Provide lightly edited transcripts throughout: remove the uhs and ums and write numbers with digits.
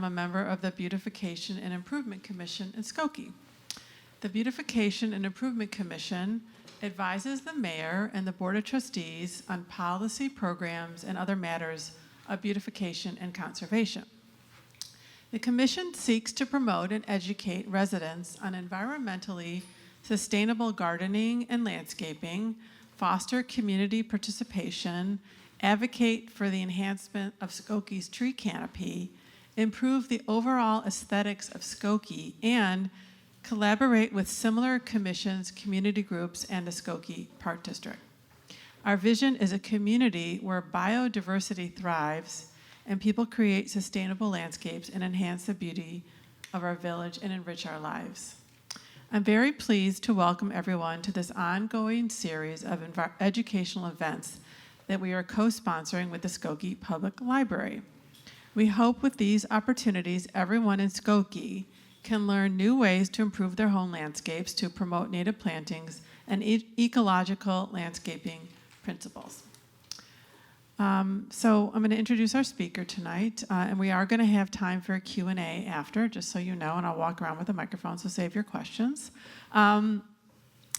a member of the Beautification and Improvement Commission in Skokie. The Beautification and Improvement Commission advises the mayor and the Board of Trustees on policy, programs, and other matters of beautification and conservation. The commission seeks to promote and educate residents on environmentally sustainable gardening and landscaping, foster community participation, advocate for the enhancement of Skokie's tree canopy, improve the overall aesthetics of Skokie, and collaborate with similar commissions, community groups, and the Skokie Park District. Our vision is a community where biodiversity thrives and people create sustainable landscapes and enhance the beauty of our village and enrich our lives. I'm very pleased to welcome everyone to this ongoing series of educational events that we are co-sponsoring with the Skokie Public Library. We hope with these opportunities, everyone in Skokie can learn new ways to improve their home landscapes to promote native plantings and ecological landscaping principles. So I'm going to introduce our speaker tonight, and we are going to have time for a Q&A after, just so you know, and I'll walk around with a microphone, so save your questions.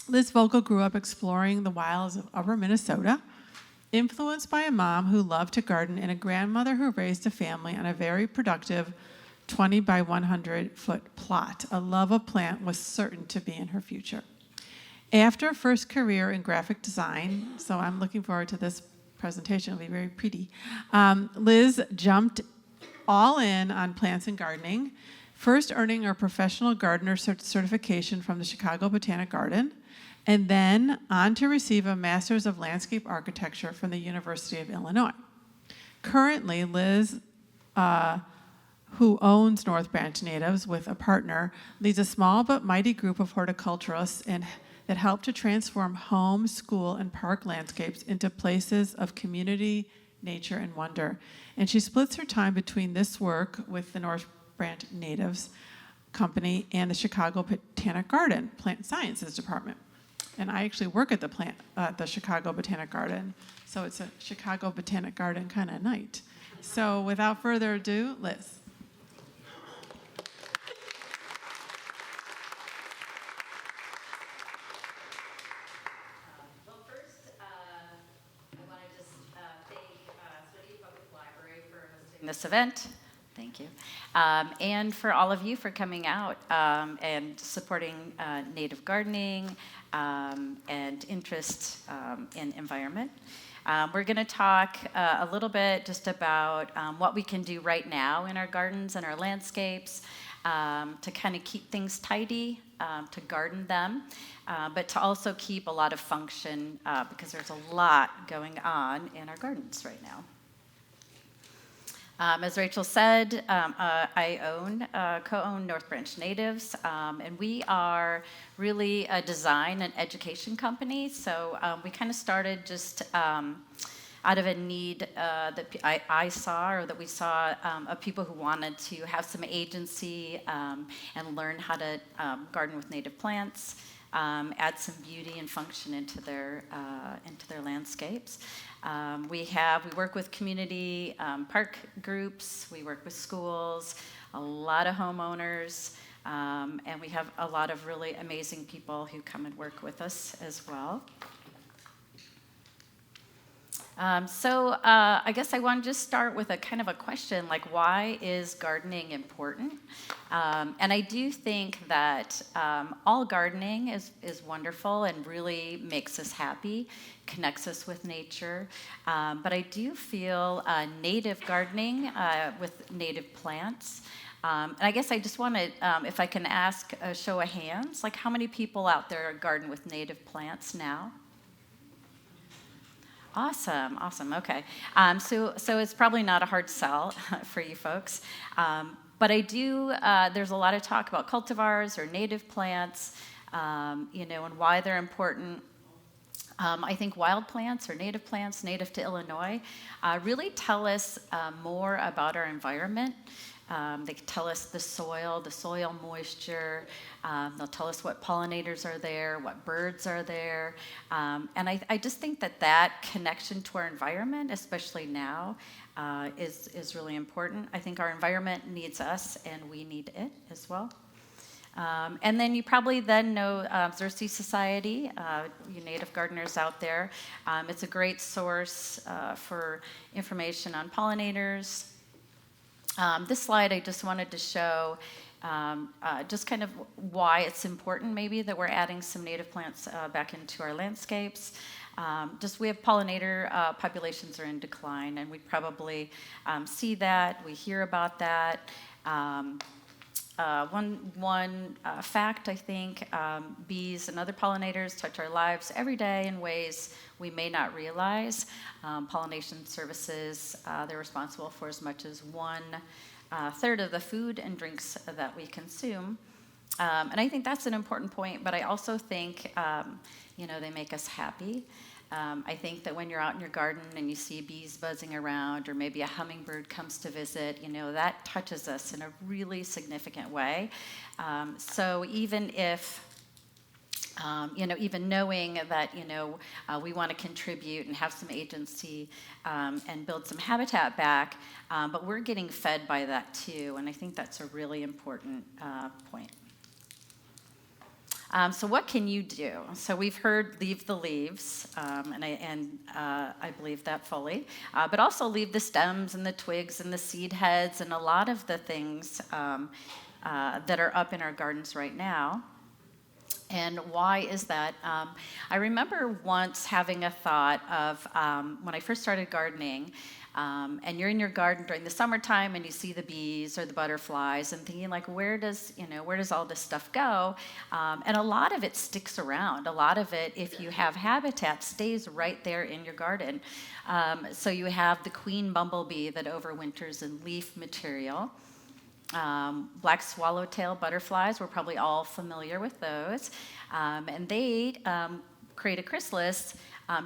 Liz Vogel grew up exploring the wilds of upper Minnesota, influenced by a mom who loved to garden and a grandmother who raised a family on a very productive 20 by 100 foot plot. A love of plant was certain to be in her future. After a first career in graphic design, so I'm looking forward to this presentation, it'll be very pretty, Liz jumped all in on plants and gardening, first earning her professional gardener certification from the Chicago Botanic Garden, and then on to receive a Master's of Landscape Architecture from the University of Illinois. Currently, Liz, who owns North Branch Natives with a partner, leads a small but mighty group of horticulturists that help to transform home, school, and park landscapes into places of community, nature, and wonder. And she splits her time between this work with the North Branch Natives Company and the Chicago Botanic Garden Plant Sciences Department. And I actually work at the Chicago Botanic Garden, so it's a Chicago Botanic Garden kind of night. So without further ado, Liz. This event. Thank you. And for all of you for coming out and supporting native gardening and interest in environment. We're going to talk a little bit just about what we can do right now in our gardens and our landscapes to kind of keep things tidy, to garden them, but to also keep a lot of function because there's a lot going on in our gardens right now. As Rachel said, I co-own North Branch Natives, and we are really a design and education company. So we kind of started just out of a need that I saw, or that we saw, of people who wanted to have some agency and learn how to garden with native plants, add some beauty and function into their landscapes. We work with community park groups, we work with schools, a lot of homeowners, and we have a lot of really amazing people who come and work with us as well. So I guess I want to just start with a kind of a question, like, why is gardening important? And I do think that all gardening is wonderful and really makes us happy, connects us with nature. But I do feel native gardening with native plants. And I guess I just want to, if I can ask a show of hands, like, how many people out there garden with native plants now? Awesome, okay. So it's probably not a hard sell for you folks. But I do, there's a lot of talk about cultivars or native plants, and why they're important. I think wild plants or native plants, native to Illinois, really tell us more about our environment. They can tell us the soil moisture. They'll tell us what pollinators are there, what birds are there. And I just think that connection to our environment, especially now, is really important. I think our environment needs us, and we need it as well. And then you probably then know Xerces Society, you native gardeners out there. It's a great source for information on pollinators. This slide I just wanted to show just kind of why it's important maybe that we're adding some native plants back into our landscapes. Just we have pollinator populations are in decline, and we probably see that, we hear about that. One fact, I think, bees and other pollinators touch our lives every day in ways we may not realize. Pollination services, they're responsible for as much as 1/3 of the food and drinks that we consume. And I think that's an important point, but I also think, they make us happy. I think that when you're out in your garden and you see bees buzzing around, or maybe a hummingbird comes to visit, that touches us in a really significant way. So even if, even knowing that, we want to contribute and have some agency and build some habitat back, but we're getting fed by that too, and I think that's a really important point. So what can you do? So we've heard leave the leaves, and I believe that fully, but also leave the stems and the twigs and the seed heads and a lot of the things that are up in our gardens right now. And why is that? I remember once having a thought of when I first started gardening, and you're in your garden during the summertime and you see the bees or the butterflies and thinking like, where does all this stuff go? And a lot of it sticks around. A lot of it, if you have habitat, stays right there in your garden. So you have the queen bumblebee that overwinters in leaf material. Black swallowtail butterflies, we're probably all familiar with those. And they create a chrysalis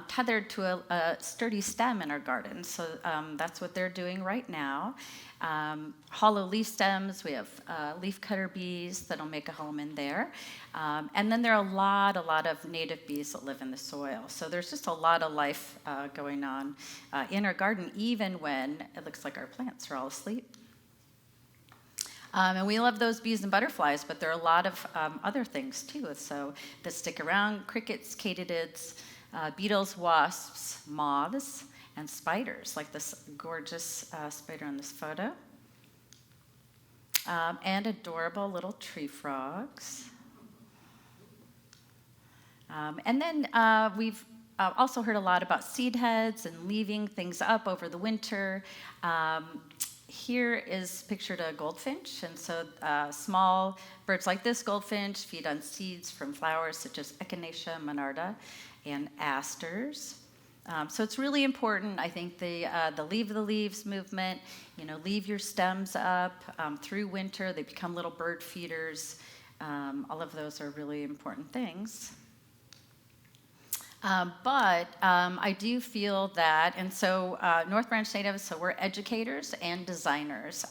tethered to a sturdy stem in our garden. So that's what they're doing right now. Hollow leaf stems, we have leafcutter bees that'll make a home in there. And then there are a lot of native bees that live in the soil. So there's just a lot of life going on in our garden, even when it looks like our plants are all asleep. And we love those bees and butterflies, but there are a lot of other things too. So that stick around: crickets, katydids, beetles, wasps, moths, and spiders, like this gorgeous spider in this photo. And adorable little tree frogs. And then we've also heard a lot about seed heads and leaving things up over the winter. Here is pictured a goldfinch, and so small birds like this goldfinch feed on seeds from flowers such as echinacea, monarda, and asters. So it's really important, I think, the leave the leaves movement. Leave your stems up through winter. They become little bird feeders. All of those are really important things. But I do feel that, and so North Branch Natives, so we're educators and designers.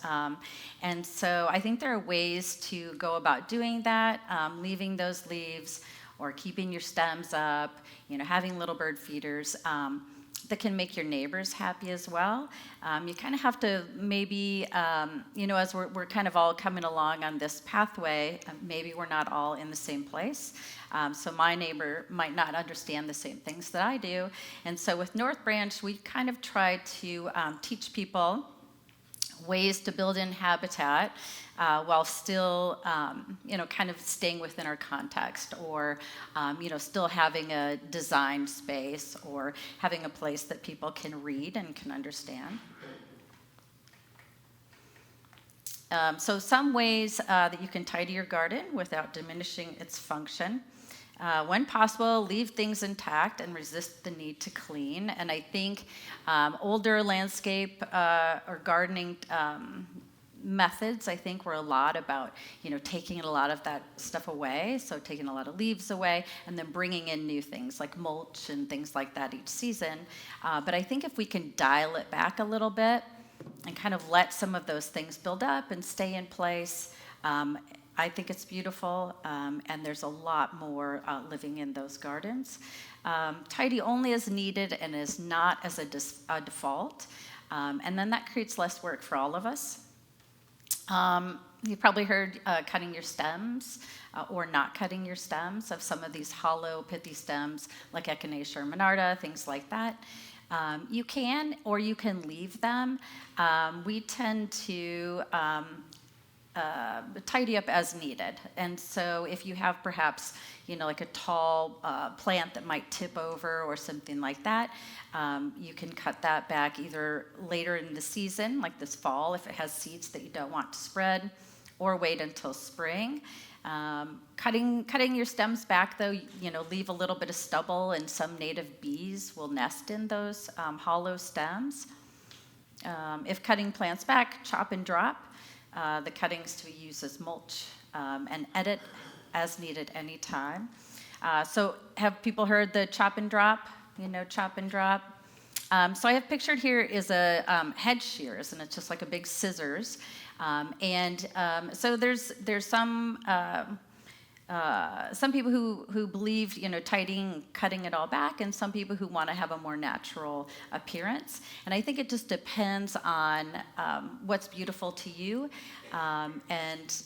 And so I think there are ways to go about doing that, leaving those leaves or keeping your stems up, having little bird feeders that can make your neighbors happy as well. You kind of have to maybe, as we're kind of all coming along on this pathway, maybe we're not all in the same place. So my neighbor might not understand the same things that I do. And so with North Branch, we kind of try to teach people ways to build in habitat while still, kind of staying within our context, or, still having a designed space, or having a place that people can read and can understand. So some ways that you can tidy your garden without diminishing its function. When possible, leave things intact and resist the need to clean. And I think older landscape or gardening methods, I think, were a lot about, taking a lot of that stuff away, so taking a lot of leaves away, and then bringing in new things like mulch and things like that each season. But I think if we can dial it back a little bit, and kind of let some of those things build up and stay in place. I think it's beautiful, and there's a lot more living in those gardens. Tidy only as needed and is not as a default, and then that creates less work for all of us. You've probably heard cutting your stems or not cutting your stems of some of these hollow, pithy stems like Echinacea or Monarda, things like that. You can, or you can leave them. We tend to tidy up as needed. And so if you have perhaps, like a tall plant that might tip over or something like that, you can cut that back either later in the season, like this fall, if it has seeds that you don't want to spread, or wait until spring. Cutting your stems back, though, leave a little bit of stubble, and some native bees will nest in those hollow stems. If cutting plants back, chop and drop the cuttings to be used as mulch, and edit as needed anytime. So have people heard the chop and drop? Chop and drop. So I have pictured here is a hedge shears, and it's just like a big scissors. So there's some people who believe, tidying, cutting it all back, and some people who want to have a more natural appearance. And I think it just depends on what's beautiful to you, and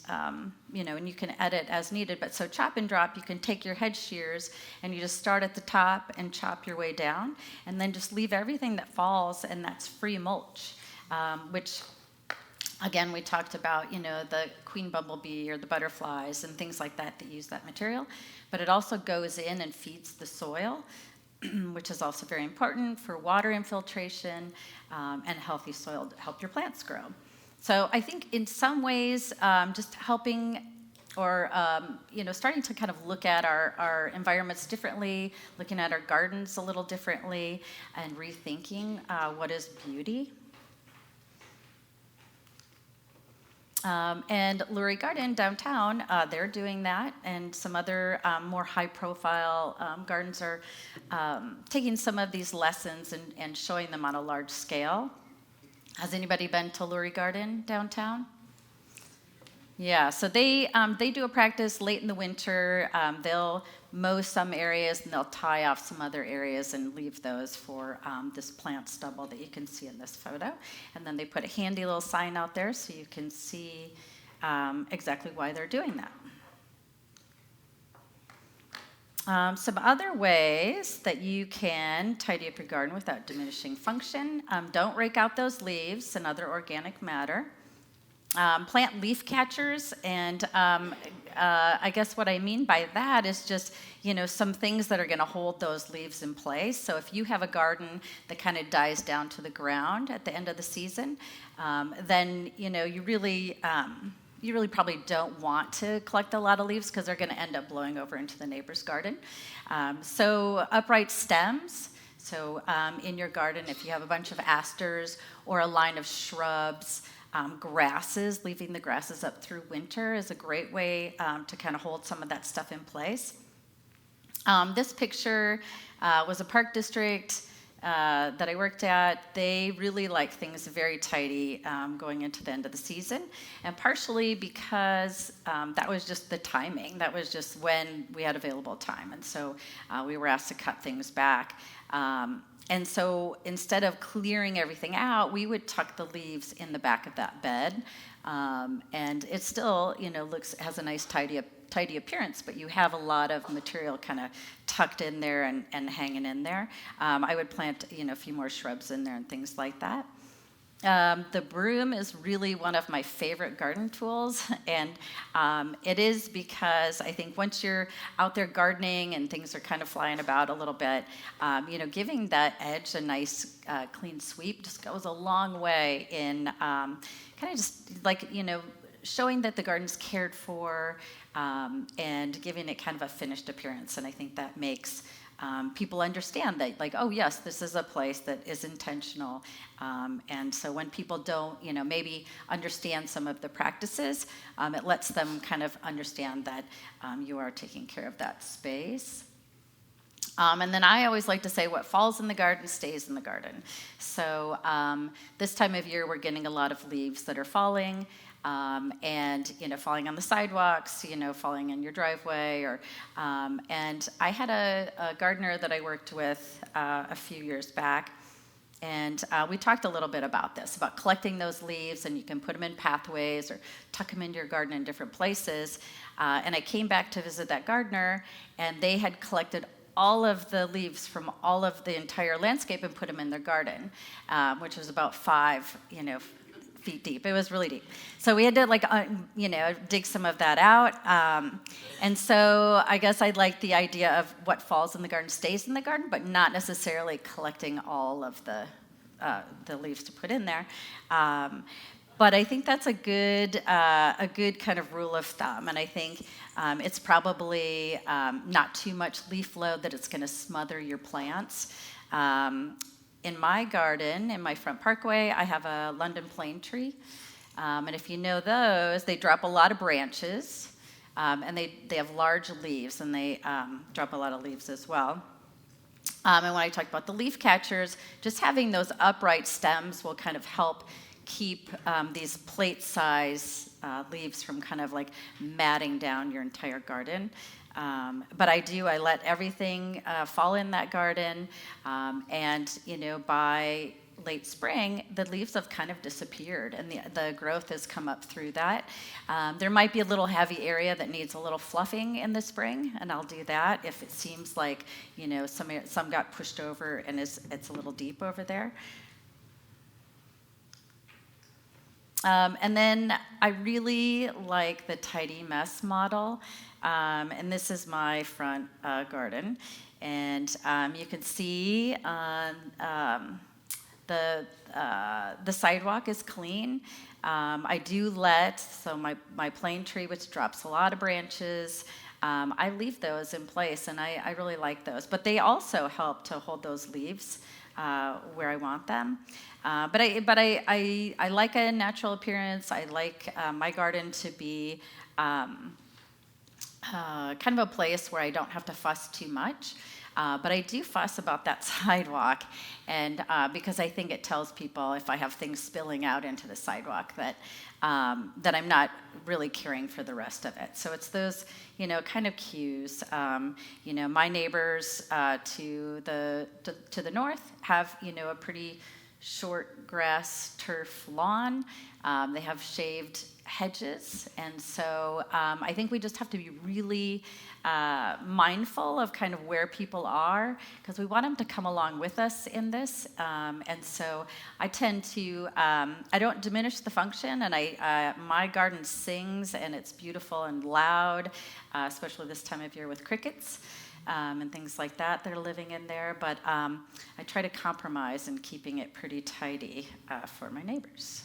you can edit as needed. But so chop and drop, you can take your hedge shears and you just start at the top and chop your way down, and then just leave everything that falls, and that's free mulch, which, again, we talked about, the queen bumblebee or the butterflies and things like that use that material. But it also goes in and feeds the soil, which is also very important for water infiltration, and healthy soil to help your plants grow. So I think in some ways, just helping or starting to kind of look at our environments differently, looking at our gardens a little differently, and rethinking what is beauty. And Lurie Garden downtown, they're doing that, and some other more high-profile gardens are taking some of these lessons and showing them on a large scale. Has anybody been to Lurie Garden downtown? Yeah, so they do a practice late in the winter. They'll mow some areas, and they'll tie off some other areas and leave those for this plant stubble that you can see in this photo. And then they put a handy little sign out there so you can see exactly why they're doing that. Some other ways that you can tidy up your garden without diminishing function. Don't rake out those leaves and other organic matter. Plant leaf catchers, and I guess what I mean by that is just, some things that are going to hold those leaves in place. So if you have a garden that kind of dies down to the ground at the end of the season, then, you really probably don't want to collect a lot of leaves because they're going to end up blowing over into the neighbor's garden. So upright stems. So in your garden, if you have a bunch of asters or a line of shrubs, grasses, leaving the grasses up through winter is a great way to kind of hold some of that stuff in place. This picture was a park district that I worked at. They really like things very tidy going into the end of the season, and partially because that was just the timing. That was just when we had available time, and so we were asked to cut things back. And so instead of clearing everything out, we would tuck the leaves in the back of that bed. And it still, has a nice tidy appearance, but you have a lot of material kind of tucked in there and hanging in there. I would plant, a few more shrubs in there and things like that. The broom is really one of my favorite garden tools, and it is because I think once you're out there gardening and things are kind of flying about a little bit, giving that edge a nice clean sweep just goes a long way in kind of just like, showing that the garden's cared for, and giving it kind of a finished appearance. And I think that makes people understand that, like, oh yes, this is a place that is intentional. And so when people don't, maybe understand some of the practices, it lets them kind of understand that you are taking care of that space. And then I always like to say what falls in the garden stays in the garden. So this time of year, we're getting a lot of leaves that are falling, and falling on the sidewalks, falling in your driveway. And I had a gardener that I worked with a few years back, and we talked a little bit about this, about collecting those leaves, and you can put them in pathways or tuck them into your garden in different places. And I came back to visit that gardener, and they had collected all of the leaves from all of the entire landscape and put them in their garden, which was about 5, feet deep. It was really deep. So we had to dig some of that out. And so I guess I like the idea of what falls in the garden stays in the garden, but not necessarily collecting all of the leaves to put in there. But I think that's a good kind of rule of thumb, and I think it's probably not too much leaf load that it's going to smother your plants. In my garden, in my front parkway, I have a London plane tree, and if you know those, they drop a lot of branches, and they have large leaves, and they drop a lot of leaves as well. And when I talk about the leaf catchers, just having those upright stems will kind of help keep these plate-size leaves from kind of like matting down your entire garden. But I let everything fall in that garden, and by late spring, the leaves have kind of disappeared, and the growth has come up through that. There might be a little heavy area that needs a little fluffing in the spring, and I'll do that if it seems like some got pushed over and it's a little deep over there. And then I really like the tidy mess model, and this is my front garden. And you can see on the sidewalk is clean. I do so my plane tree, which drops a lot of branches, I leave those in place, and I really like those. But they also help to hold those leaves where I want them. But I like a natural appearance. I like my garden to be kind of a place where I don't have to fuss too much. But I do fuss about that sidewalk, and because I think it tells people if I have things spilling out into the sidewalk that I'm not really caring for the rest of it. So it's those kind of cues. My neighbors to the north have a pretty short grass turf lawn. They have shaved hedges, and so I think we just have to be really mindful of kind of where people are, because we want them to come along with us in this. And so I tend to I don't diminish the function, and my garden sings, and it's beautiful and loud, especially this time of year with crickets. And things like that are living in there, but I try to compromise in keeping it pretty tidy for my neighbors.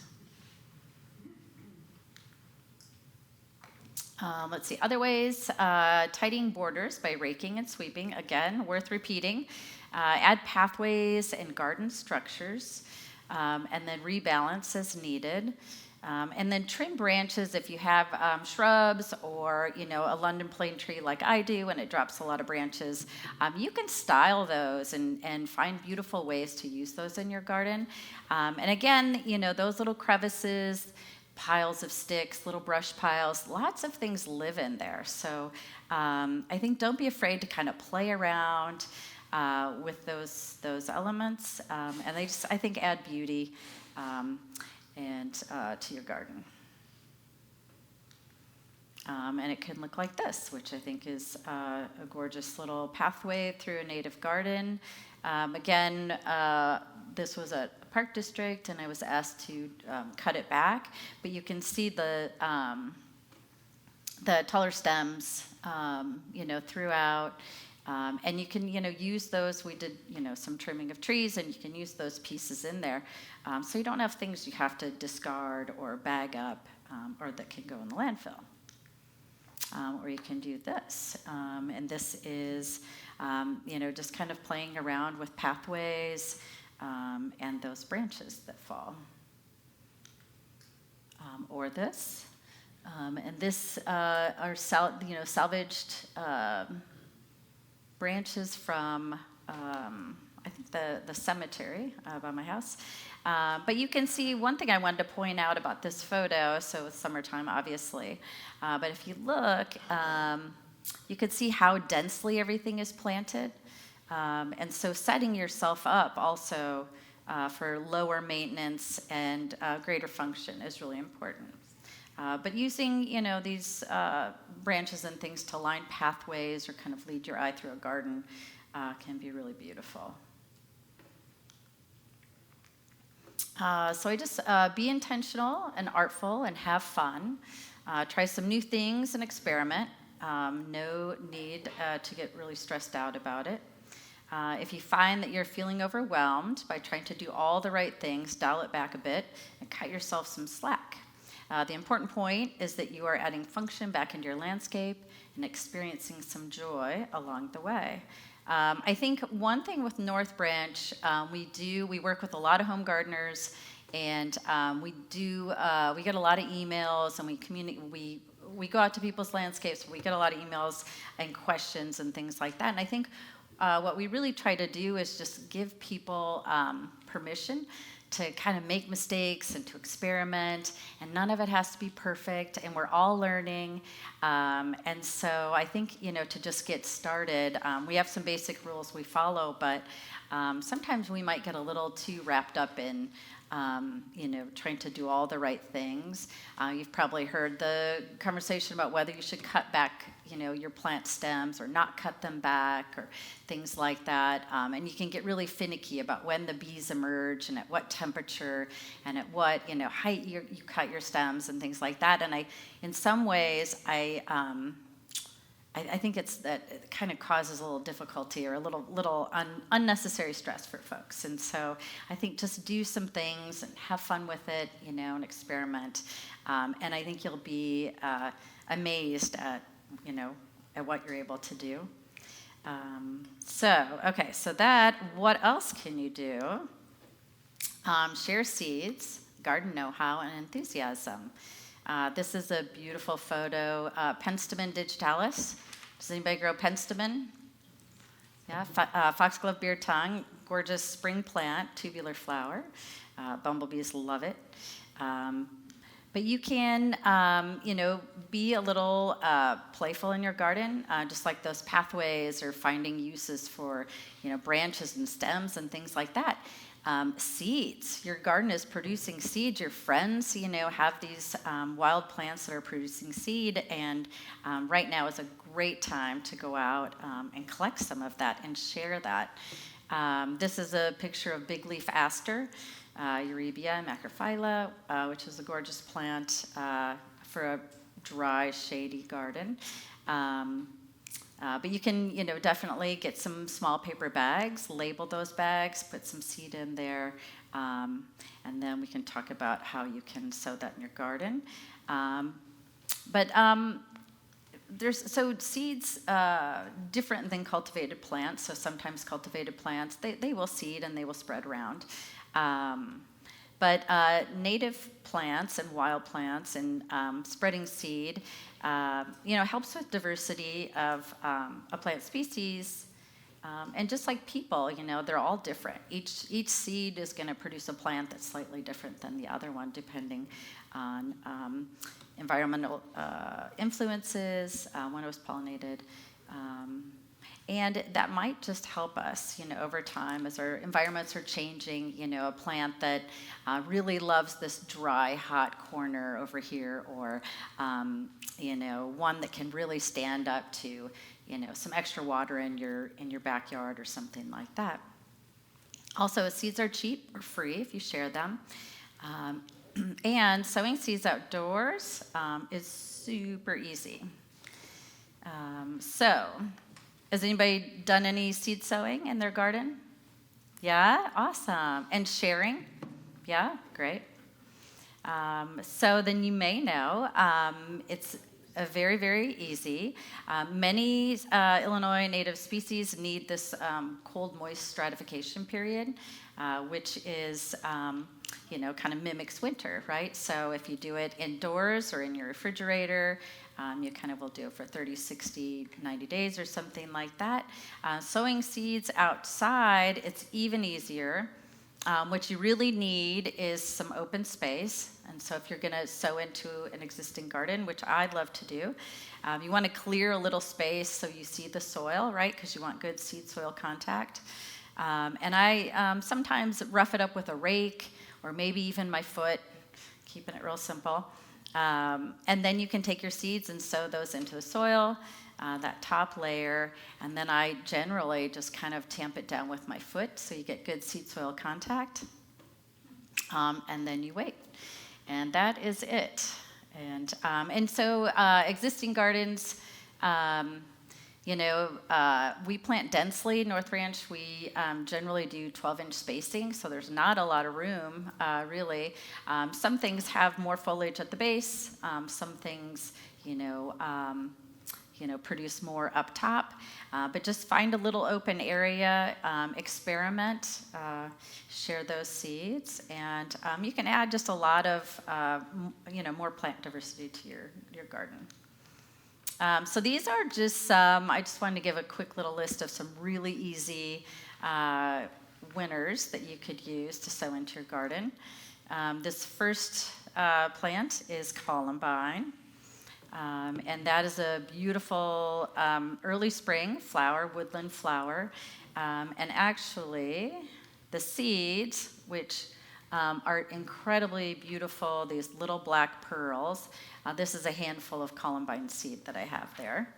Let's see, other ways, tidying borders by raking and sweeping, again, worth repeating. Add pathways and garden structures, and then rebalance as needed. And then trim branches if you have shrubs or a London plane tree like I do, and it drops a lot of branches. You can style those and find beautiful ways to use those in your garden. And again, those little crevices, piles of sticks, little brush piles, lots of things live in there. So I think don't be afraid to kind of play around with those elements, and they I think add beauty and to your garden. And it can look like this, which I think is a gorgeous little pathway through a native garden. Again, this was a park district, and I was asked to cut it back, but you can see the taller stems, throughout. And you can, use those. We did, some trimming of trees, and you can use those pieces in there. So you don't have things you have to discard or bag up, or that can go in the landfill. Or you can do this. And this is, just kind of playing around with pathways and those branches that fall. Or this. And this are salvaged branches from, I think the cemetery by my house. But you can see one thing I wanted to point out about this photo, so it's summertime, obviously. But if you look, you can see how densely everything is planted. And so setting yourself up also for lower maintenance and greater function is really important. But using, these branches and things to line pathways or kind of lead your eye through a garden can be really beautiful. So I just be intentional and artful and have fun. Try some new things and experiment. No need to get really stressed out about it. If you find that you're feeling overwhelmed by trying to do all the right things, dial it back a bit and cut yourself some slack. The important point is that you are adding function back into your landscape and experiencing some joy along the way. I think one thing with North Branch, we work with a lot of home gardeners, and we get a lot of emails, and we go out to people's landscapes. We get a lot of emails and questions and things like that. And I think what we really try to do is just give people permission to kind of make mistakes and to experiment, and none of it has to be perfect, and we're all learning. And so I think, to just get started, we have some basic rules we follow, but sometimes we might get a little too wrapped up in, trying to do all the right things. You've probably heard the conversation about whether you should cut back your plant stems or not cut them back or things like that. And you can get really finicky about when the bees emerge and at what temperature and at what height you cut your stems and things like that. And in some ways, I think it kind of causes a little difficulty or a little unnecessary stress for folks. And so I think just do some things and have fun with it, and experiment. And I think you'll be amazed at what you're able to do. So what else can you do? Share seeds, garden know-how, and enthusiasm. This is a beautiful photo, Penstemon digitalis. Does anybody grow Penstemon? Yeah, foxglove beard tongue, gorgeous spring plant, tubular flower. Bumblebees love it. But you can, be a little playful in your garden, just like those pathways or finding uses for, branches and stems and things like that. Seeds. Your garden is producing seeds. Your friends, have these wild plants that are producing seed, and right now is a great time to go out and collect some of that and share that. This is a picture of big leaf aster, Eurybia macrophylla, which is a gorgeous plant for a dry, shady garden. But you can, definitely get some small paper bags, label those bags, put some seed in there, and then we can talk about how you can sow that in your garden. So seeds, different than cultivated plants. So sometimes cultivated plants, they will seed and they will spread around. But native plants and wild plants and spreading seed, helps with diversity of a plant species. And just like people, they're all different. Each seed is going to produce a plant that's slightly different than the other one, depending on environmental influences, when it was pollinated. And that might just help us, over time as our environments are changing, a plant that really loves this dry, hot corner over here, or, one that can really stand up to, some extra water in your backyard or something like that. Also, seeds are cheap or free if you share them. And sowing seeds outdoors is super easy. Has anybody done any seed sowing in their garden? Yeah, awesome. And sharing? Yeah, great. So then you may know it's very, very easy. Many Illinois native species need this cold, moist stratification period, which is kind of mimics winter, right? So if you do it indoors or in your refrigerator, you kind of will do it for 30, 60, 90 days or something like that. Sowing seeds outside, it's even easier. What you really need is some open space. And so if you're going to sow into an existing garden, which I love to do, you want to clear a little space so you see the soil, right? Because you want good seed-soil contact. And I sometimes rough it up with a rake or maybe even my foot, keeping it real simple. And then you can take your seeds and sow those into the soil, that top layer, and then I generally just kind of tamp it down with my foot so you get good seed-soil contact. And then you wait. And that is it. And so existing gardens, we plant densely. North Ranch, we generally do 12-inch spacing, so there's not a lot of room, really. Some things have more foliage at the base. Some things, produce more up top. But just find a little open area, experiment, share those seeds, and you can add just a lot of, more plant diversity to your garden. So these are just some, I just wanted to give a quick little list of some really easy winners that you could use to sow into your garden. This first plant is columbine. And that is a beautiful early spring flower, woodland flower. And actually, the seeds, which are incredibly beautiful, these little black pearls. This is a handful of columbine seed that I have there.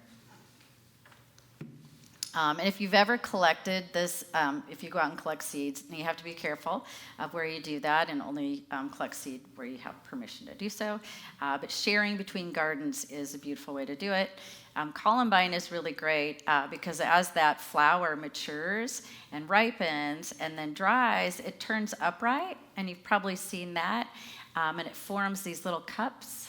And if you've ever collected this, if you go out and collect seeds, you have to be careful of where you do that and only collect seed where you have permission to do so. But sharing between gardens is a beautiful way to do it. Columbine is really great because as that flower matures and ripens and then dries, it turns upright, and you've probably seen that, and it forms these little cups.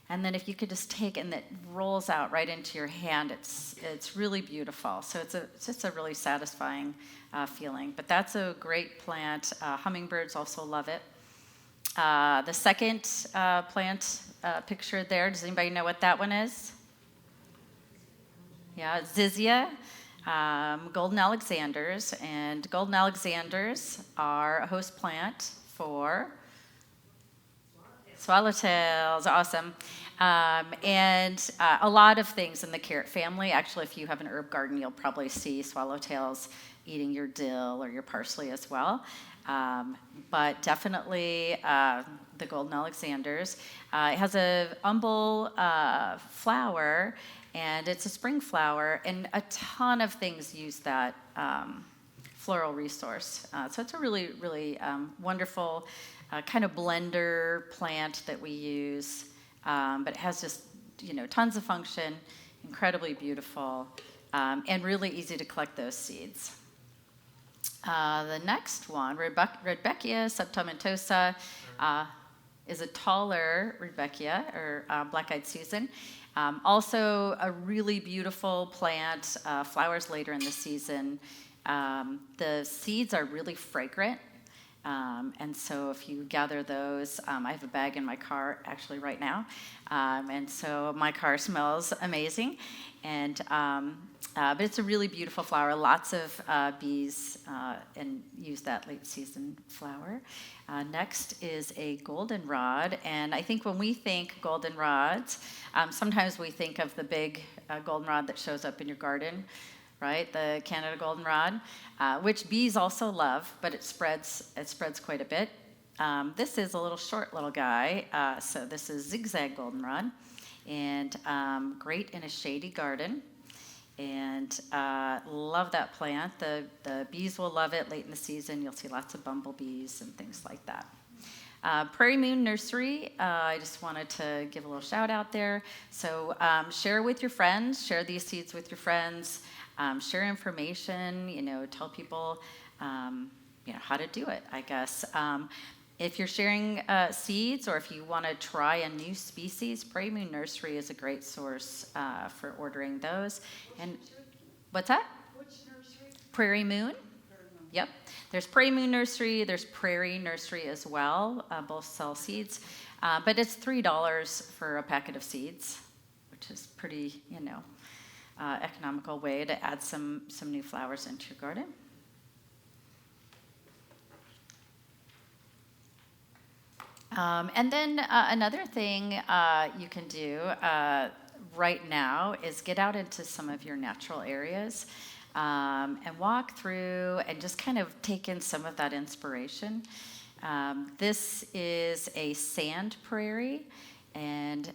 And then if you could just take it and it rolls out right into your hand, it's really beautiful. So it's just a really satisfying feeling. But that's a great plant. Hummingbirds also love it. The second plant picture there, does anybody know what that one is? Yeah, Zizia, golden Alexanders. And golden Alexanders are a host plant for swallowtails, awesome. And a lot of things in the carrot family. Actually, if you have an herb garden, you'll probably see swallowtails eating your dill or your parsley as well. But definitely the golden Alexanders. It has a umbel flower, and it's a spring flower, and a ton of things use that floral resource. So it's a really, really wonderful kind of blender plant that we use, but it has just, tons of function, incredibly beautiful, and really easy to collect those seeds. The next one, Rudbeckia subtomentosa, is a taller Rudbeckia, or black-eyed Susan. Also a really beautiful plant, flowers later in the season. The seeds are really fragrant. And so if you gather those, I have a bag in my car actually right now. And so my car smells amazing. And but it's a really beautiful flower. Lots of bees and use that late season flower. Next is a goldenrod. And I think when we think goldenrods, sometimes we think of the big goldenrod that shows up in your garden, right? The Canada goldenrod, which bees also love, but it spreads quite a bit. This is a little short little guy. So this is zigzag goldenrod, and great in a shady garden. And love that plant. The bees will love it late in the season. You'll see lots of bumblebees and things like that. Prairie Moon Nursery, I just wanted to give a little shout out there. So share with your friends, share these seeds with your friends, share information, tell people, how to do it, I guess. If you're sharing seeds, or if you want to try a new species, Prairie Moon Nursery is a great source for ordering those. And what's that? Which nursery? Prairie Moon. Yep. There's Prairie Moon Nursery, there's Prairie Nursery as well. Both sell seeds, but it's $3 for a packet of seeds, which is pretty, economical way to add some new flowers into your garden. And then another thing you can do right now is get out into some of your natural areas and walk through and just kind of take in some of that inspiration. This is a sand prairie, and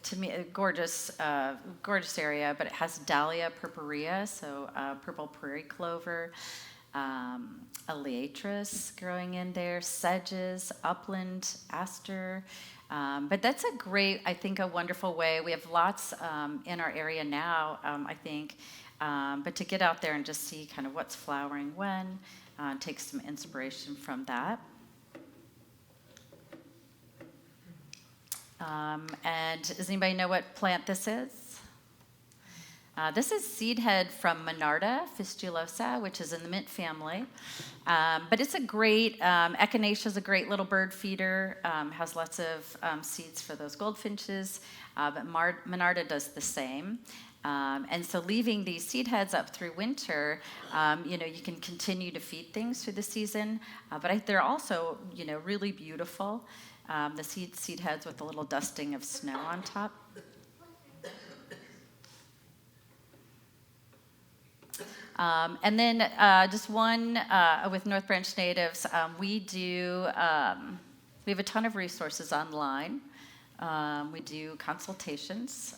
to me, a gorgeous area, but it has Dahlia purpurea, so purple prairie clover, elaeatrus growing in there, sedges, upland aster. But that's a great, I think, a wonderful way. We have lots in our area now, I think, but to get out there and just see kind of what's flowering when, take some inspiration from that. And does anybody know what plant this is? This is seed head from Monarda fistulosa, which is in the mint family. But it's a great, echinacea is a great little bird feeder, has lots of seeds for those goldfinches, but Monarda does the same. And so leaving these seed heads up through winter, you can continue to feed things through the season, but they're also, really beautiful. The seed heads with a little dusting of snow on top. And then just one with North Branch Natives, we have a ton of resources online. We do consultations,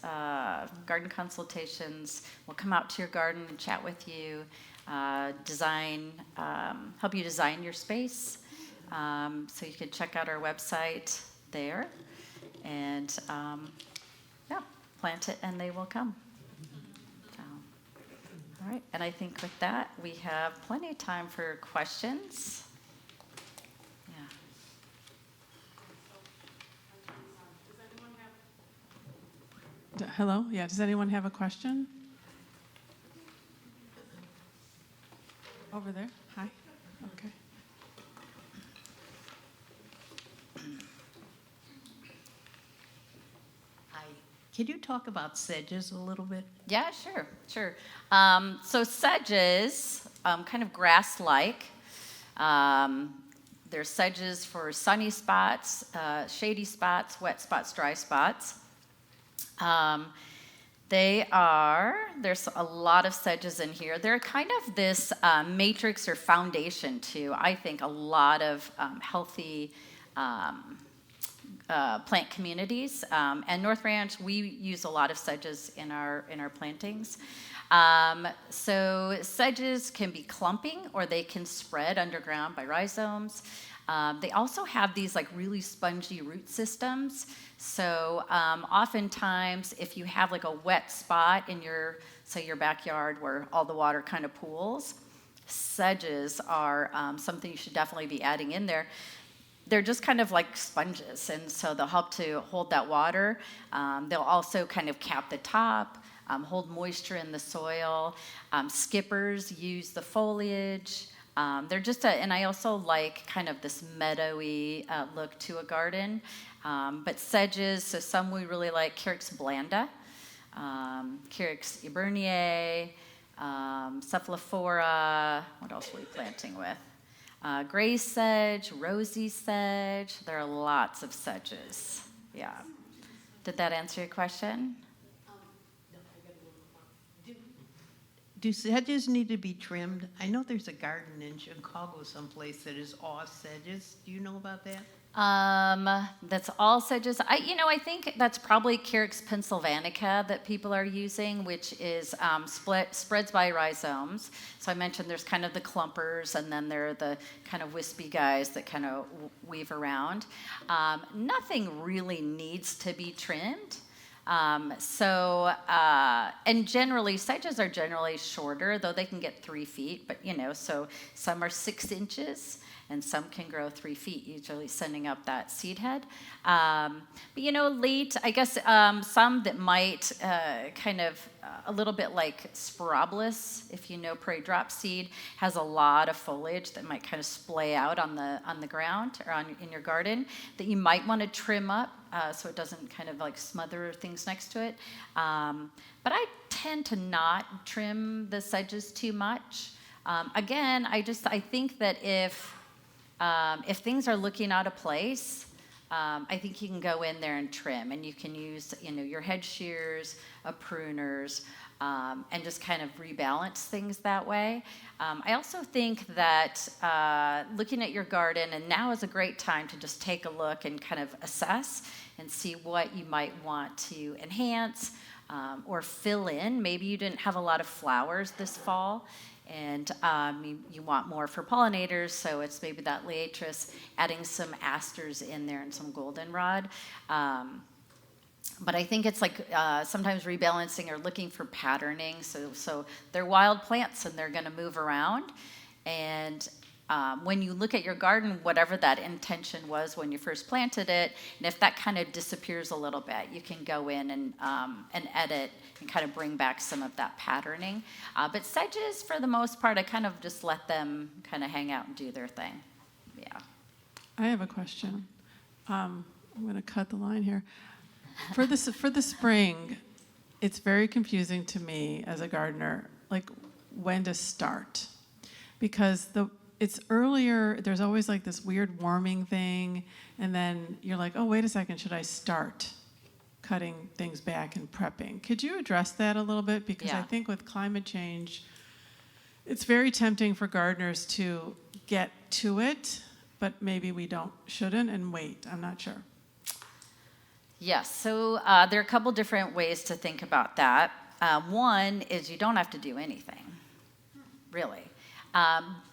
garden consultations. We'll come out to your garden and chat with you, help you design your space. So you can check out our website there and plant it and they will come. All right, and I think with that, we have plenty of time for questions. Yeah. Hello? Yeah, does anyone have a question? Over there? Hi. Okay. Can you talk about sedges a little bit? Yeah, sure. So sedges, kind of grass-like. There's sedges for sunny spots, shady spots, wet spots, dry spots. There's a lot of sedges in here. They're kind of this matrix or foundation to, I think, a lot of healthy plant communities. And North Ranch, we use a lot of sedges in our plantings. So sedges can be clumping or they can spread underground by rhizomes. They also have these like really spongy root systems. So oftentimes if you have like a wet spot in your backyard where all the water kind of pools, sedges are something you should definitely be adding in there. They're just kind of like sponges, and so they'll help to hold that water. They'll also kind of cap the top, hold moisture in the soil. Skippers use the foliage. They're just and I also like kind of this meadowy look to a garden. But sedges, so some we really like, Carex blanda, Carex eburniae, cephalophora. What else are we planting with? Gray sedge, rosy sedge. There are lots of sedges. Yeah. Did that answer your question? Do sedges need to be trimmed? I know there's a garden in Chicago someplace that is all sedges. Do you know about that? That's all sedges. I think that's probably Carex pennsylvanica that people are using, which is spreads by rhizomes. So I mentioned there's kind of the clumpers, and then there are the kind of wispy guys that kind of weave around. Nothing really needs to be trimmed. And generally, sedges are generally shorter, though they can get 3 feet, but so some are 6 inches. and some can grow 3 feet, usually sending up that seed head. But late, I guess some that might kind of a little bit like Spiralis, if you know prairie drop seed, has a lot of foliage that might kind of splay out on the ground or in your garden that you might want to trim up so it doesn't kind of like smother things next to it. But I tend to not trim the sedges too much. Again, I think that if things are looking out of place, I think you can go in there and trim, and you can use your hedge shears, pruners, and just kind of rebalance things that way. I also think that looking at your garden, and now is a great time to just take a look and kind of assess and see what you might want to enhance or fill in. Maybe you didn't have a lot of flowers this fall, and you want more for pollinators, so it's maybe that liatris, adding some asters in there and some goldenrod. But I think it's like sometimes rebalancing or looking for patterning. So they're wild plants and they're going to move around. And when you look at your garden, whatever that intention was when you first planted it, and if that kind of disappears a little bit, you can go in and edit and kind of bring back some of that patterning. But sedges, for the most part, I kind of just let them kind of hang out and do their thing. Yeah. I have a question. I'm going to cut the line here. For the spring, it's very confusing to me as a gardener, like when to start, because it's earlier. There's always like this weird warming thing, and then you're like, oh, wait a second, should I start cutting things back and prepping? Could you address that a little bit? Because I think with climate change, it's very tempting for gardeners to get to it, but maybe we shouldn't, and wait. I'm not sure. Yes, so there are a couple different ways to think about that. One is you don't have to do anything, really.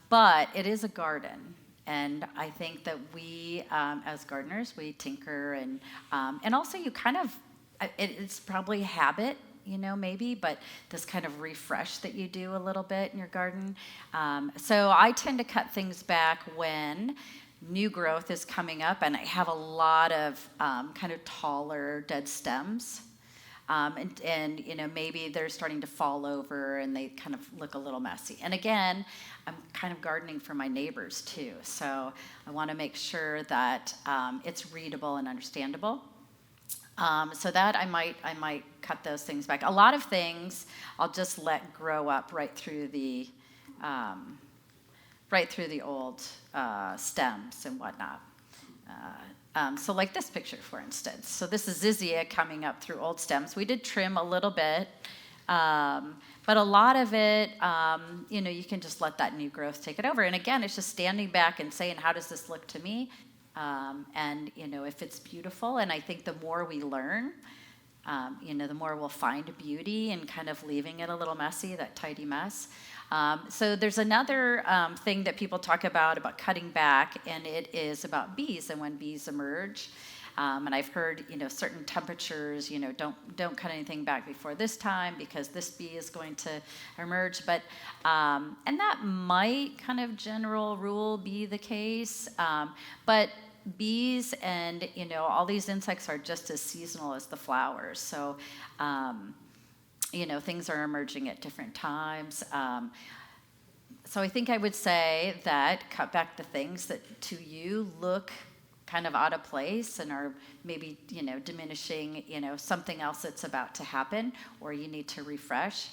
But it is a garden, and I think that we, as gardeners, we tinker, and also you kind of, it's probably habit, maybe, but this kind of refresh that you do a little bit in your garden. So I tend to cut things back when new growth is coming up, and I have a lot of kind of taller dead stems. And maybe they're starting to fall over and they kind of look a little messy. And again, I'm kind of gardening for my neighbors too. So I want to make sure that it's readable and understandable. So that I might cut those things back. A lot of things I'll just let grow up right through the old stems and whatnot. So like this picture, for instance. So this is Zizia coming up through old stems. We did trim a little bit, but a lot of it, you can just let that new growth take it over. And again, it's just standing back and saying, how does this look to me? And if it's beautiful, and I think the more we learn, the more we'll find beauty and kind of leaving it a little messy, that tidy mess. So there's another thing that people talk about cutting back, and it is about bees and when bees emerge. And I've heard, certain temperatures, don't cut anything back before this time because this bee is going to emerge. But and that might kind of general rule be the case. But bees and all these insects are just as seasonal as the flowers. So things are emerging at different times. So I think I would say that cut back the things that to you look kind of out of place and are maybe, diminishing, something else that's about to happen, or you need to refresh.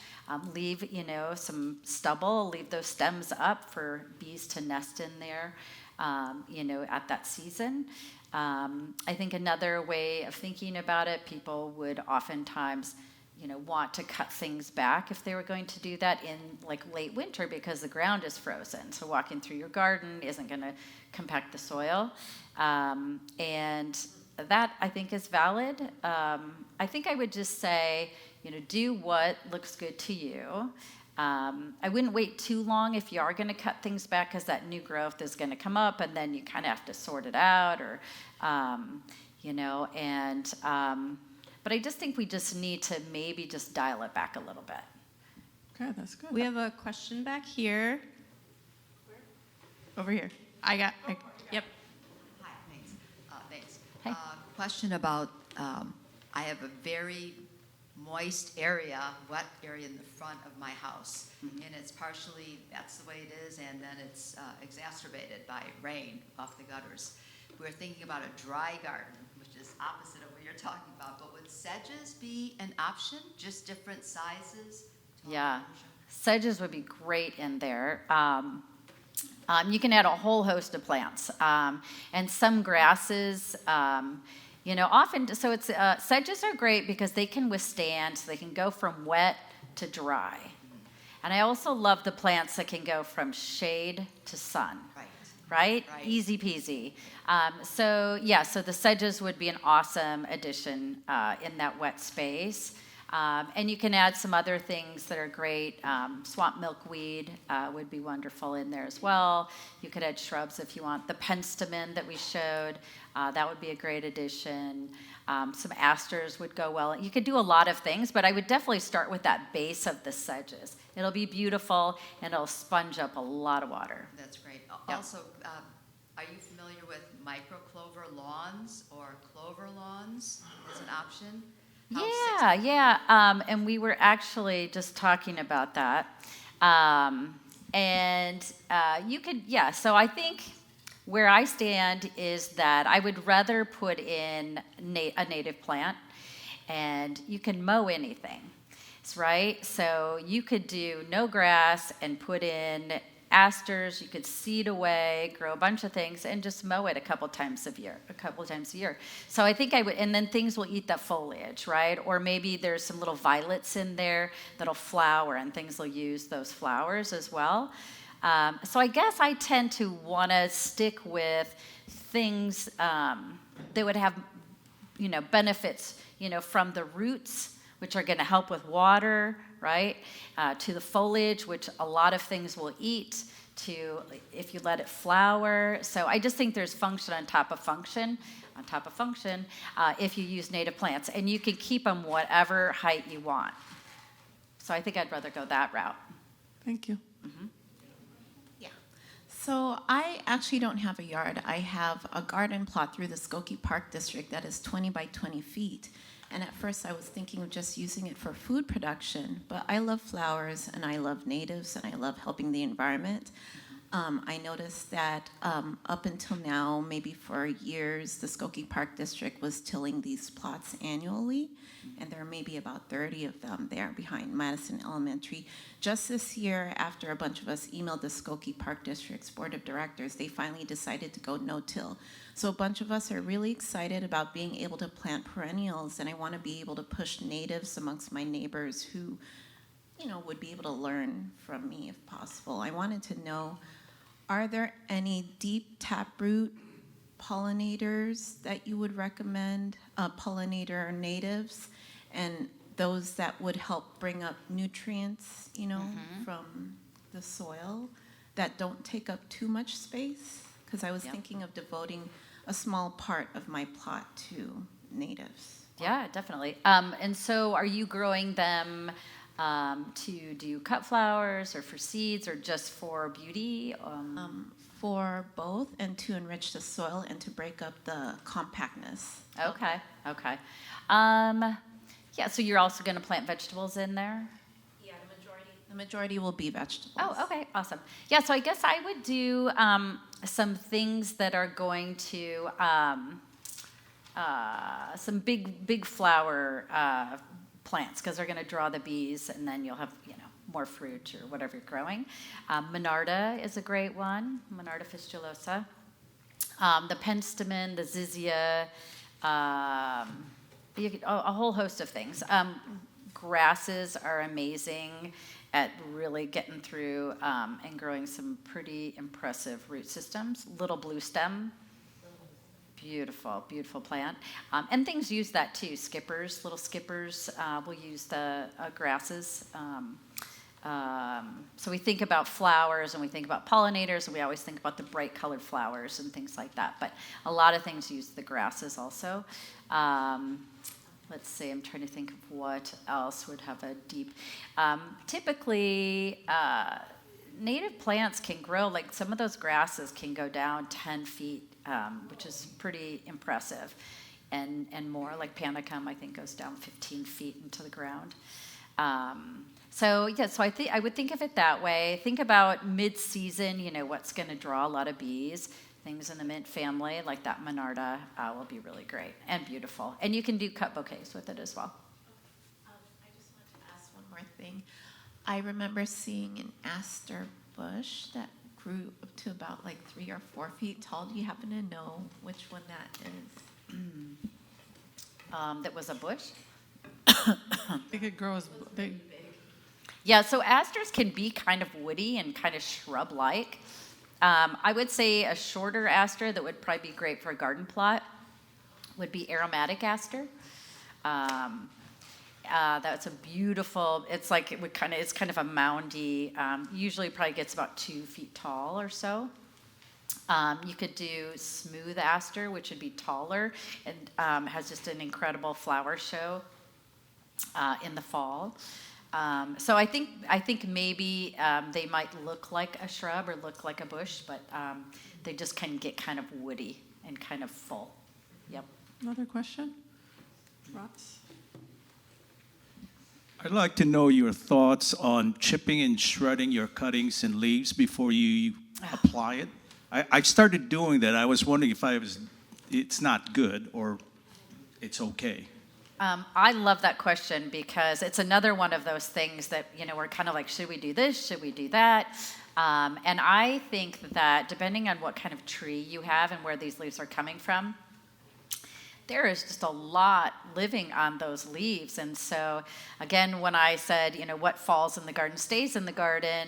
Leave, some stubble, leave those stems up for bees to nest in there, at that season. I think another way of thinking about it, people would oftentimes want to cut things back if they were going to do that in like late winter because the ground is frozen. So walking through your garden isn't going to compact the soil. And that I think is valid. I think I would just say, do what looks good to you. I wouldn't wait too long if you are going to cut things back because that new growth is going to come up and then you kind of have to sort it out or, but I just think we just need to maybe just dial it back a little bit. Okay, that's good. We have a question back here. Over here. Yep. Hi, thanks. Thanks. Hey. Question about, I have a very moist area, wet area in the front of my house. And it's partially, that's the way it is, and then it's exacerbated by rain off the gutters. We're thinking about a dry garden, which is opposite of what you're talking about, but would sedges be an option? Just different sizes? Yeah, sedges would be great in there. You can add a whole host of plants, and some grasses. Often, so it's sedges are great because they can withstand. So they can go from wet to dry, and I also love the plants that can go from shade to sun. Right? Easy peasy. So the sedges would be an awesome addition in that wet space. And you can add some other things that are great. Swamp milkweed would be wonderful in there as well. You could add shrubs if you want. The penstemon that we showed, that would be a great addition. Some asters would go well. You could do a lot of things, but I would definitely start with that base of the sedges. It'll be beautiful, and it'll sponge up a lot of water. That's great. Yep. Also, are you familiar with microclover lawns or clover lawns as an option? Yeah. And we were actually just talking about that. You could, so I think where I stand is that I would rather put in a native plant, and you can mow anything, right? So you could do no grass and put in asters. You could seed away, grow a bunch of things, and just mow it a couple times a year. So I think I would, and then things will eat that foliage, right? Or maybe there's some little violets in there that'll flower, and things will use those flowers as well. So I guess I tend to want to stick with things that would have, benefits, from the roots, which are going to help with water, right? To the foliage, which a lot of things will eat, to if you let it flower. So I just think there's function on top of function, if you use native plants. And you can keep them whatever height you want. So I think I'd rather go that route. Thank you. Yeah. So I actually don't have a yard. I have a garden plot through the Skokie Park District that is 20 by 20 feet. And at first I was thinking of just using it for food production, but I love flowers and I love natives and I love helping the environment. I noticed that up until now, maybe for years, the Skokie Park District was tilling these plots annually, and there may be about 30 of them there behind Madison Elementary. Just this year, after a bunch of us emailed the Skokie Park District's Board of Directors, they finally decided to go no-till. So a bunch of us are really excited about being able to plant perennials, and I want to be able to push natives amongst my neighbors who, would be able to learn from me if possible. I wanted to know, are there any deep taproot pollinators that you would recommend, pollinator natives, and those that would help bring up nutrients, from the soil that don't take up too much space? Because I was thinking of devoting a small part of my plot to natives. Yeah, definitely. And so are you growing them to do cut flowers or for seeds or just for beauty? For both, and to enrich the soil and to break up the compactness. Okay. So you're also going to plant vegetables in there? Yeah, the majority will be vegetables. Oh, okay, awesome. Yeah, so I guess I would do some things that are going to, some big flower plants, because they're going to draw the bees, and then you'll have, more fruit or whatever you're growing. Monarda is a great one, Monarda fistulosa. The penstemon, the zizia, a whole host of things. Grasses are amazing at really getting through and growing some pretty impressive root systems. Little blue stem, beautiful plant. And things use that too. Little skippers will use the grasses. So we think about flowers and we think about pollinators, and we always think about the bright colored flowers and things like that. But a lot of things use the grasses also. Let's see, I'm trying to think of what else would have a deep. Typically, native plants can grow, like some of those grasses can go down 10 feet, which is pretty impressive. And more, like panicum, I think, goes down 15 feet into the ground. So I would think of it that way. Think about mid-season, what's going to draw a lot of bees. Things in the mint family, like that Monarda, will be really great and beautiful. And you can do cut bouquets with it as well. I just want to ask one more thing. I remember seeing an aster bush that grew up to about like 3 or 4 feet tall. Do you happen to know which one that is? That was a bush. They could grow as big. Yeah, so asters can be kind of woody and kind of shrub-like. I would say a shorter aster that would probably be great for a garden plot would be aromatic aster. That's a beautiful. It's like it's kind of a moundy. Usually, probably gets about 2 feet tall or so. You could do smooth aster, which would be taller and has just an incredible flower show in the fall. So I think maybe they might look like a shrub or look like a bush, but they just can get kind of woody and kind of full. Yep. Another question? Ross? I'd like to know your thoughts on chipping and shredding your cuttings and leaves before you apply it. I started doing that. I was wondering if it's not good or it's okay. I love that question because it's another one of those things that, we're kind of like, should we do this? Should we do that? And I think that depending on what kind of tree you have and where these leaves are coming from, there is just a lot living on those leaves. And so, again, when I said, what falls in the garden stays in the garden,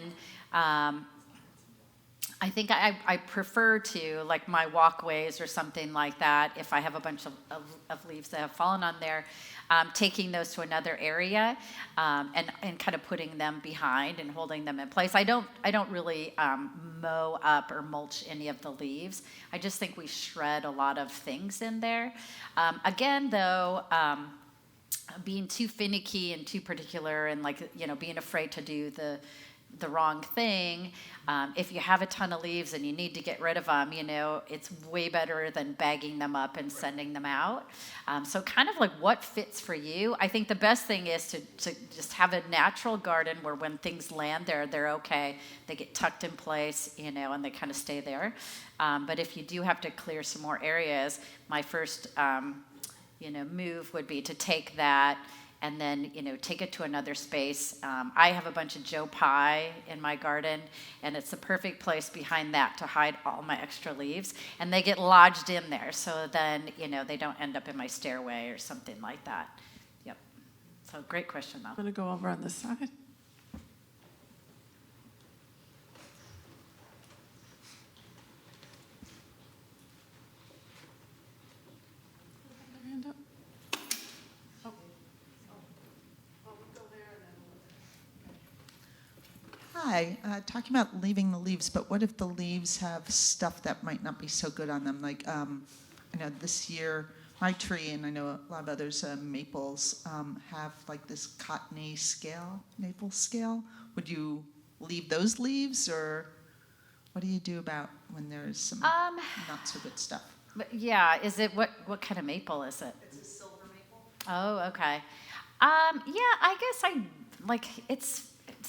I think I prefer to, like my walkways or something like that, if I have a bunch of leaves that have fallen on there, taking those to another area and kind of putting them behind and holding them in place. I don't really mow up or mulch any of the leaves. I just think we shred a lot of things in there. Again, though, being too finicky and too particular and being afraid to do the wrong thing. If you have a ton of leaves and you need to get rid of them, it's way better than bagging them up and sending them out. So kind of like what fits for you. I think the best thing is to just have a natural garden where when things land there, they're okay. They get tucked in place, and they kind of stay there. But if you do have to clear some more areas, my first, move would be to take that and then, take it to another space. I have a bunch of Joe Pye in my garden, and it's the perfect place behind that to hide all my extra leaves. And they get lodged in there, so then, they don't end up in my stairway or something like that. Yep. So great question, though. I'm going to go over on this side. Hand up. Hi, talking about leaving the leaves, but what if the leaves have stuff that might not be so good on them? Like, I know this year, my tree, and I know a lot of others, maples, have like this cottony scale, maple scale. Would you leave those leaves, or what do you do about when there's some not so good stuff? But yeah, is it, what kind of maple is it? It's a silver maple. Oh, okay. Yeah, I guess it's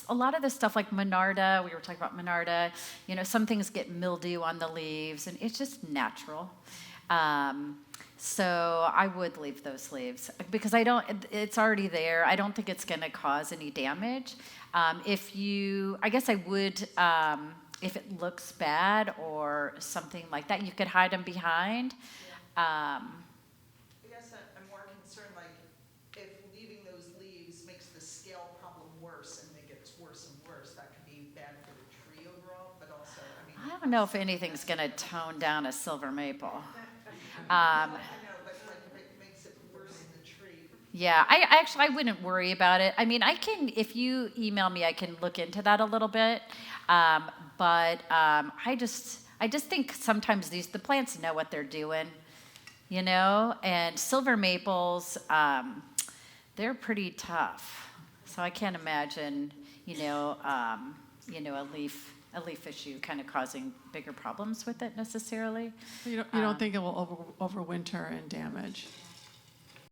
a lot of this stuff like Monarda, we were talking about Monarda, some things get mildew on the leaves, and it's just natural. So I would leave those leaves because it's already there. I don't think it's going to cause any damage. I guess I would, if it looks bad or something like that, you could hide them behind. I guess I'm more concerned, like, if leaving those leaves makes the scale problem worse and it gets worse and worse, that could be bad for the tree overall, but also, I don't know if anything's going to tone down a silver maple. I know, but if it makes it worse in the tree. Yeah, I wouldn't worry about it. I mean, if you email me, I can look into that a little bit. But I just think sometimes the plants know what they're doing, and silver maples, they're pretty tough. So I can't imagine, a leaf issue kind of causing bigger problems with it necessarily. You don't think it will overwinter and damage?